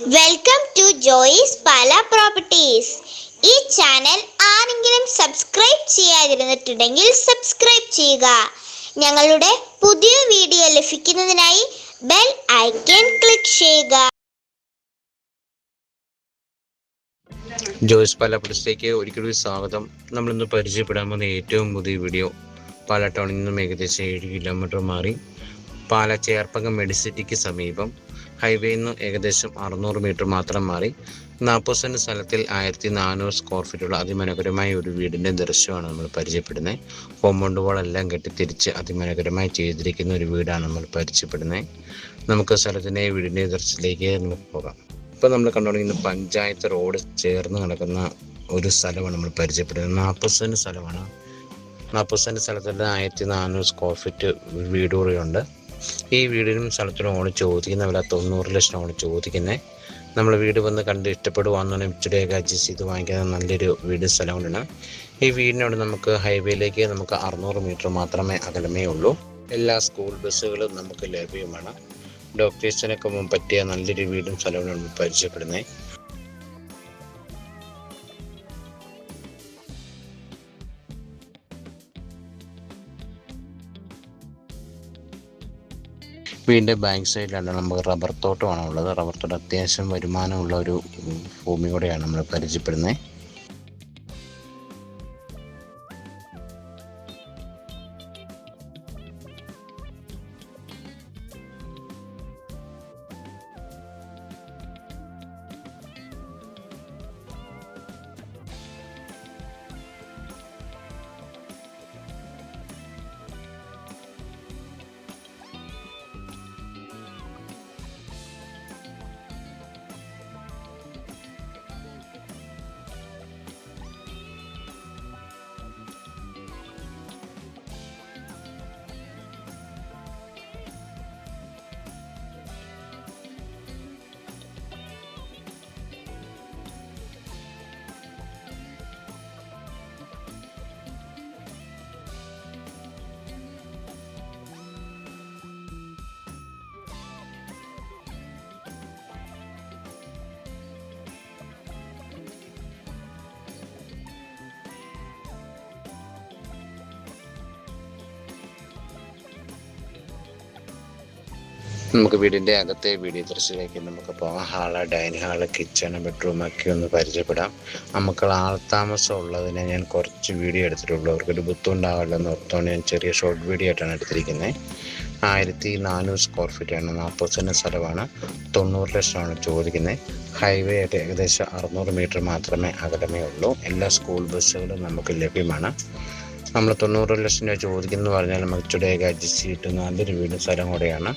Welcome to Joyce Pala properties. ഈ channel ആരെങ്കിലും subscribe ചെയ്യാതിരുന്നിട്ടുണ്ടെങ്കിൽ സബ്സ്ക്രൈബ് ചെയ്യുക. ഞങ്ങളുടെ പുതിയ വീഡിയോ ലഭിക്കുന്നതിനായി ബെൽ ഐക്കൺ ക്ലിക്ക് ചെയ്യുക. ജോയിസ് പാല പ്രോപ്പർട്ടീസിലേക്ക് ഒരിക്കലും സ്വാഗതം. നമ്മളിന്ന് പരിചയപ്പെടാൻ പോകുന്ന ഏറ്റവും പുതിയ വീഡിയോ പാല ടൗണിൽ നിന്നും ഏകദേശം 7 കിലോമീറ്റർ മാറി പാല ചേർപ്പകം മെഡിസിറ്റിക്ക് സമീപം ഹൈവേയിൽ നിന്ന് ഏകദേശം 600 മീറ്റർ മാത്രം മാറി 40 സെൻറ്റ് സ്ഥലത്തിൽ 1400 സ്ക്വയർ ഫീറ്റുള്ള അതിമനോഹരമായ ഒരു വീടിൻ്റെ ദൃശ്യമാണ് നമ്മൾ പരിചയപ്പെടുന്നത്. കോമ്പൗണ്ട് വാളെല്ലാം കെട്ടിത്തിരിച്ച് അതിമനോഹരമായി ചെയ്തിരിക്കുന്ന ഒരു വീടാണ് നമ്മൾ പരിചയപ്പെടുന്നത്. നമുക്ക് സ്ഥലത്തിൻ്റെ വീടിൻ്റെ ദൃശ്യത്തിലേക്ക് നമുക്ക് പോകാം. ഇപ്പോൾ നമ്മൾ കണ്ടുകൊണ്ടിരിക്കുന്ന പഞ്ചായത്ത് റോഡ് ചേർന്ന് കിടക്കുന്ന ഒരു സ്ഥലമാണ് നമ്മൾ പരിചയപ്പെടുന്നത്. 40 സെൻറ്റ് സ്ഥലമാണ്. 40 സെൻറ്റ് സ്ഥലത്തിൽ 1400 സ്ക്വയർ ഫീറ്റ് വീട് കൂടിയുണ്ട്. ഈ വീടിനും സ്ഥലത്തിനും ഓണ് ചോദിക്കുന്ന വില 90 ലക്ഷമാണ് ചോദിക്കുന്നത്. നമ്മൾ വീട് വന്ന് കണ്ട് ഇഷ്ടപ്പെടുവാണെന്നുണ്ടെങ്കിൽ ഇച്ചിരിയൊക്കെ അഡ്ജസ്റ്റ് ചെയ്ത് വാങ്ങിക്കുന്ന നല്ലൊരു വീട് സ്ഥലം കൊണ്ടാണ്. ഈ വീടിനോട് നമുക്ക് ഹൈവേയിലേക്ക് നമുക്ക് 600 മീറ്റർ മാത്രമേ അകലമേ ഉള്ളൂ. എല്ലാ സ്കൂൾ ബസ്സുകളും നമുക്ക് ലഭ്യമാണ്. ഡോക്ടേഴ്സിനൊക്കെ പറ്റിയ നല്ലൊരു വീടും സ്ഥലവും നമ്മൾ പരിചയപ്പെടുന്നത്. വീടിൻ്റെ ബാക്ക് സൈഡിലാണ് നമുക്ക് റബ്ബർ തോട്ടമാണ് ഉള്ളത്. റബ്ബർ തോട്ടം അത്യാവശ്യം വരുമാനമുള്ള ഒരു ഭൂമി കൂടെയാണ് നമ്മൾ പരിചയപ്പെടുന്നത്. നമുക്ക് വീടിൻ്റെ അകത്തെ വീഡിയോ ദൃശ്യത്തിലേക്ക് നമുക്ക് പോകാം. Hall, dining hall, kitchen, bedroom ഒക്കെ ഒന്ന് പരിചയപ്പെടാം. നമുക്ക് ആൾത്താമസം ഉള്ളതിനെ ഞാൻ കുറച്ച് വീഡിയോ എടുത്തിട്ടുള്ളൂ. അവർക്കൊരു ബുദ്ധിമുട്ടാവില്ല എന്ന് ഓർത്തുകൊണ്ട് ഞാൻ ചെറിയ ഷോർട്ട് വീഡിയോ ആയിട്ടാണ് എടുത്തിരിക്കുന്നത്. 1400 സ്ക്വയർ ഫീറ്റാണ്. 40 സെൻറ്റ് സ്ഥലമാണ്. 90 ലക്ഷമാണ് ചോദിക്കുന്നത്. ഹൈവേ ആയിട്ട് ഏകദേശം 600 മീറ്റർ മാത്രമേ അകലമേ ഉള്ളൂ. എല്ലാ സ്കൂൾ ബസ്സുകളും നമുക്ക് ലഭ്യമാണ്. നമ്മൾ 90 ലക്ഷം രൂപ ചോദിക്കുന്നു പറഞ്ഞാൽ നമുക്ക് ഇച്ചിരിയൊക്കെ അഡ്ജസ്റ്റ് ചെയ്തിട്ട് നല്ലൊരു വീടും സ്ഥലം കൂടെയാണ്.